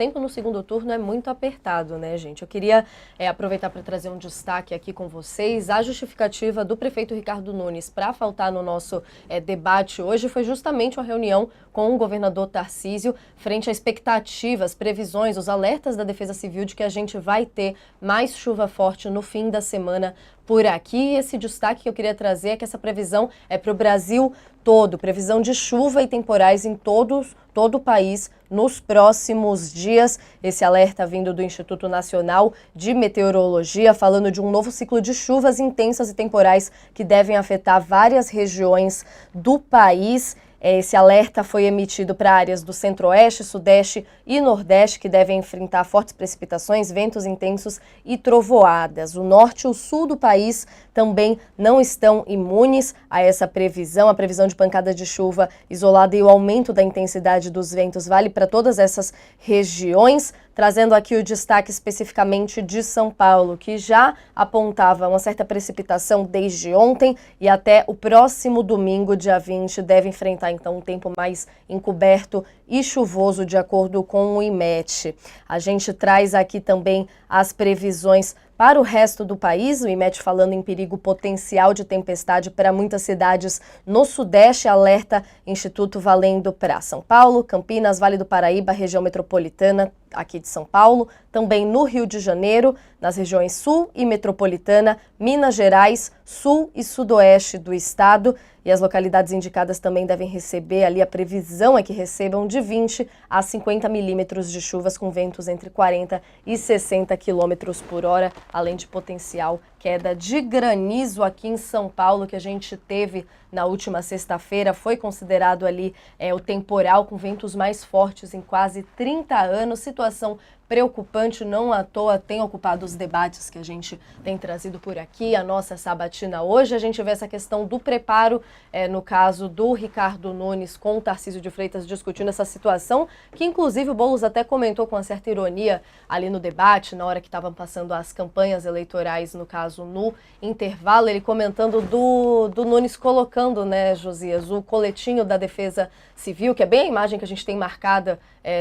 tempo no segundo turno é muito apertado, né, gente? Eu queria aproveitar para trazer um destaque aqui com vocês. A justificativa do prefeito Ricardo Nunes para faltar no nosso debate hoje foi justamente uma reunião com o governador Tarcísio, frente a expectativas, previsões, os alertas da Defesa Civil de que a gente vai ter mais chuva forte no fim da semana por aqui. Esse destaque que eu queria trazer é que essa previsão é para o Brasil todo, previsão de chuva e temporais em todo o país nos próximos dias. Esse alerta vindo do Instituto Nacional de Meteorologia, falando de um novo ciclo de chuvas intensas e temporais que devem afetar várias regiões do país. Esse alerta foi emitido para áreas do Centro-Oeste, Sudeste e Nordeste, que devem enfrentar fortes precipitações, ventos intensos e trovoadas. O norte e o sul do país também não estão imunes a essa previsão. A previsão de pancada de chuva isolada e o aumento da intensidade dos ventos vale para todas essas regiões, trazendo aqui o destaque especificamente de São Paulo, que já apontava uma certa precipitação desde ontem e até o próximo domingo, dia 20, deve enfrentar então um tempo mais encoberto e chuvoso, de acordo com o IMET. A gente traz aqui também as previsões para o resto do país, o IMET falando em perigo potencial de tempestade para muitas cidades no Sudeste, alerta Instituto valendo para São Paulo, Campinas, Vale do Paraíba, região metropolitana aqui de São Paulo, também no Rio de Janeiro, nas regiões Sul e Metropolitana, Minas Gerais, Sul e Sudoeste do estado. E as localidades indicadas também devem receber, ali a previsão é que recebam de 20 a 50 milímetros de chuvas com ventos entre 40 e 60 quilômetros por hora, além de potencial queda de granizo aqui em São Paulo, que a gente teve na última sexta-feira. Foi considerado ali o temporal com ventos mais fortes em quase 30 anos. Situação preocupante, não à toa tem ocupado os debates que a gente tem trazido por aqui, a nossa sabatina hoje. A gente vê essa questão do preparo, no caso do Ricardo Nunes com o Tarcísio de Freitas discutindo essa situação, que inclusive o Boulos até comentou com uma certa ironia ali no debate, na hora que estavam passando as campanhas eleitorais, no caso no intervalo, ele comentando do Nunes colocando, né, Josias, o coletinho da Defesa Civil, que é bem a imagem que a gente tem marcada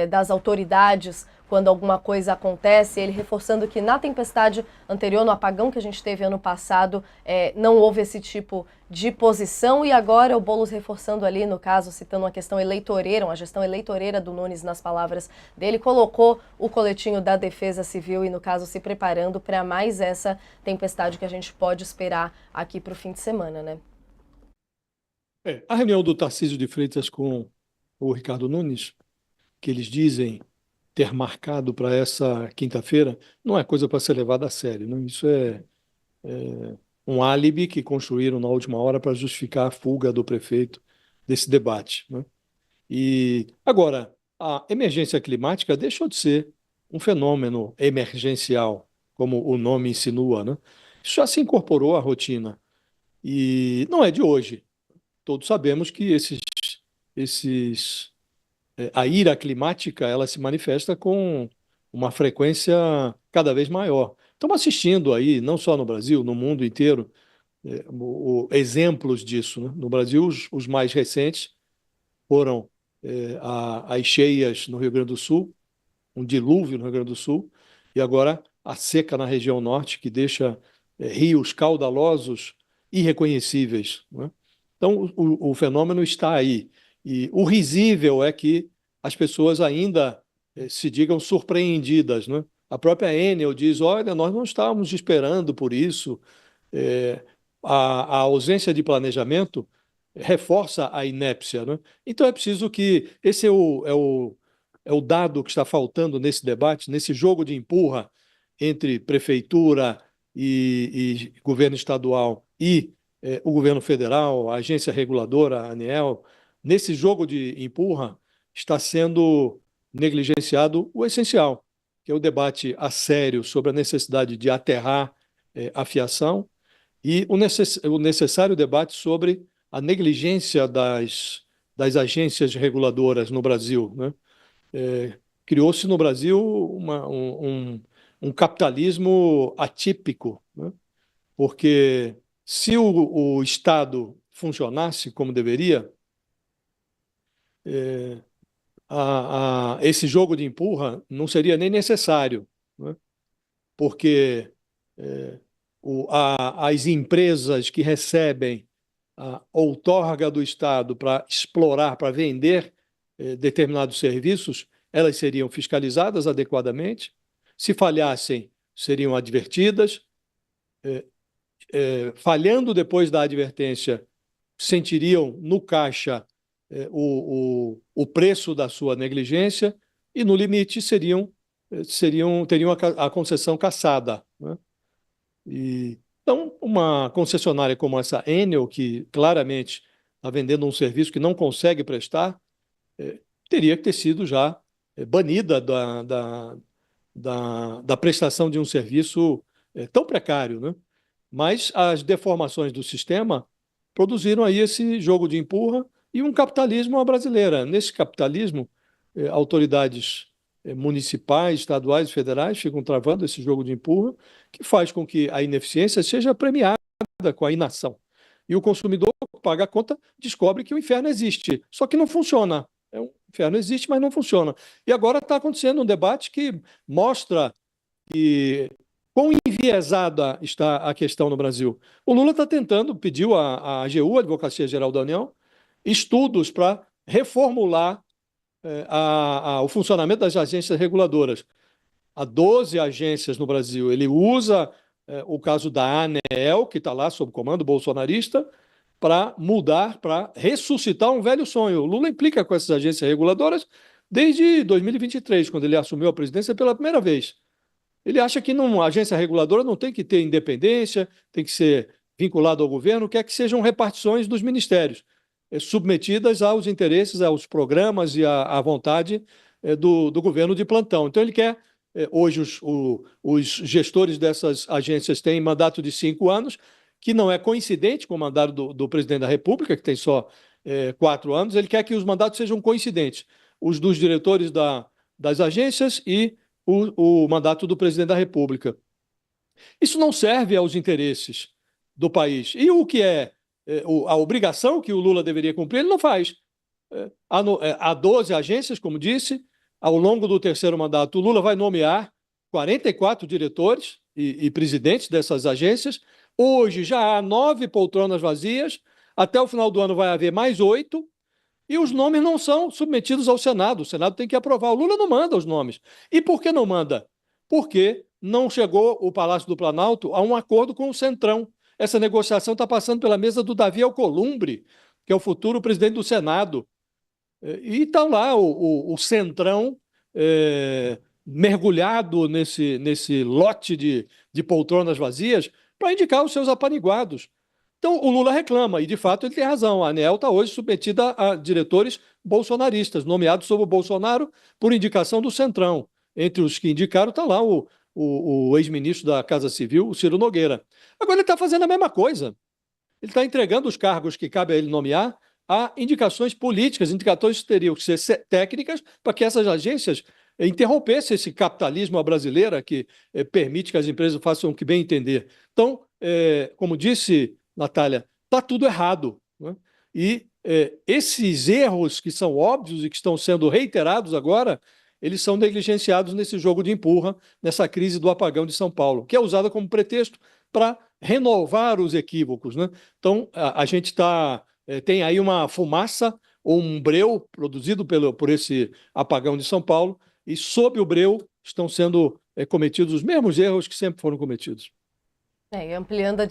das autoridades quando alguma coisa acontece, ele reforçando que na tempestade anterior, no apagão que a gente teve ano passado, não houve esse tipo de posição, e agora o Boulos reforçando ali, no caso, citando uma questão eleitoreira, uma gestão eleitoreira do Nunes nas palavras dele, colocou o coletinho da Defesa Civil e, no caso, se preparando para mais essa tempestade que a gente pode esperar aqui para o fim de semana, né? A reunião do Tarcísio de Freitas com o Ricardo Nunes, que eles dizem ter marcado para essa quinta-feira, não é coisa para ser levada a sério, né? Isso é um álibi que construíram na última hora para justificar a fuga do prefeito desse debate, né? E agora, a emergência climática deixou de ser um fenômeno emergencial, como o nome insinua, né? Isso já se incorporou à rotina e não é de hoje. Todos sabemos que esses a ira climática ela se manifesta com uma frequência cada vez maior. Estamos assistindo aí, não só no Brasil, no mundo inteiro, exemplos disso, né? No Brasil, os mais recentes foram as cheias no Rio Grande do Sul, um dilúvio no Rio Grande do Sul, e agora a seca na região norte, que deixa rios caudalosos irreconhecíveis, né? Então, o fenômeno está aí. E o risível é que as pessoas ainda se digam surpreendidas, né? A própria Enel diz: olha, nós não estávamos esperando por isso. É, a ausência de planejamento reforça a inépcia, né? Então é preciso que esse é o dado que está faltando nesse debate, nesse jogo de empurra entre prefeitura e governo estadual e o governo federal, a agência reguladora, a ANEEL. Nesse jogo de empurra está sendo negligenciado o essencial, que é o debate a sério sobre a necessidade de aterrar a fiação e o necessário debate sobre a negligência das agências reguladoras no Brasil, né? Criou-se no Brasil um capitalismo atípico, né? Porque se o Estado funcionasse como deveria, esse jogo de empurra não seria nem necessário, né? Porque as empresas que recebem a outorga do Estado para explorar, para vender determinados serviços, elas seriam fiscalizadas adequadamente. Se falhassem, seriam advertidas. Falhando depois da advertência, sentiriam no caixa o preço da sua negligência e, no limite, teriam a concessão cassada, né? Então, uma concessionária como essa Enel, que claramente está vendendo um serviço que não consegue prestar, teria que ter sido já banida da prestação de um serviço tão precário, né? Mas as deformações do sistema produziram aí esse jogo de empurra e um capitalismo à brasileira. Nesse capitalismo, autoridades municipais, estaduais e federais ficam travando esse jogo de empurra, que faz com que a ineficiência seja premiada com a inação. E o consumidor paga a conta, descobre que o inferno existe, só que não funciona. O inferno existe, mas não funciona. E agora está acontecendo um debate que mostra que quão enviesada está a questão no Brasil. O Lula está tentando, pediu à AGU, a Advocacia Geral da União, estudos para reformular o funcionamento das agências reguladoras. Há 12 agências no Brasil. Ele usa o caso da ANEEL, que está lá sob comando bolsonarista, para mudar, para ressuscitar um velho sonho. O Lula implica com essas agências reguladoras desde 2023, quando ele assumiu a presidência pela primeira vez. Ele acha que a agência reguladora não tem que ter independência, tem que ser vinculado ao governo, quer que sejam repartições dos ministérios, submetidas aos interesses, aos programas e à vontade do governo de plantão. Então, ele quer. Hoje, os gestores dessas agências têm mandato de 5 anos, que não é coincidente com o mandato do presidente da República, que tem só 4 anos. Ele quer que os mandatos sejam coincidentes, os dos diretores das agências e o mandato do presidente da República. Isso não serve aos interesses do país. E o que a obrigação que o Lula deveria cumprir, ele não faz. Há 12 agências, como disse, ao longo do terceiro mandato, o Lula vai nomear 44 diretores e presidentes dessas agências. Hoje já há 9 poltronas vazias, até o final do ano vai haver mais 8, e os nomes não são submetidos ao Senado. O Senado tem que aprovar. O Lula não manda os nomes. E por que não manda? Porque não chegou o Palácio do Planalto a um acordo com o Centrão. Essa negociação está passando pela mesa do Davi Alcolumbre, que é o futuro presidente do Senado. E está lá o Centrão mergulhado nesse lote de poltronas vazias para indicar os seus apaniguados. Então, o Lula reclama, e de fato ele tem razão. A ANEEL está hoje submetida a diretores bolsonaristas, nomeados sob o Bolsonaro por indicação do Centrão. Entre os que indicaram está lá o ex-ministro da Casa Civil, o Ciro Nogueira. Agora ele está fazendo a mesma coisa. Ele está entregando os cargos que cabe a ele nomear a indicações políticas, indicações que teriam que ser técnicas para que essas agências interrompessem esse capitalismo à brasileira que permite que as empresas façam o que bem entender. Então, como disse Natália, está tudo errado, né? E esses erros que são óbvios e que estão sendo reiterados agora, eles são negligenciados nesse jogo de empurra, nessa crise do apagão de São Paulo, que é usada como pretexto para renovar os equívocos, né? Então, a gente tem aí uma fumaça ou um breu produzido por esse apagão de São Paulo, e sob o breu estão sendo cometidos os mesmos erros que sempre foram cometidos. E ampliando a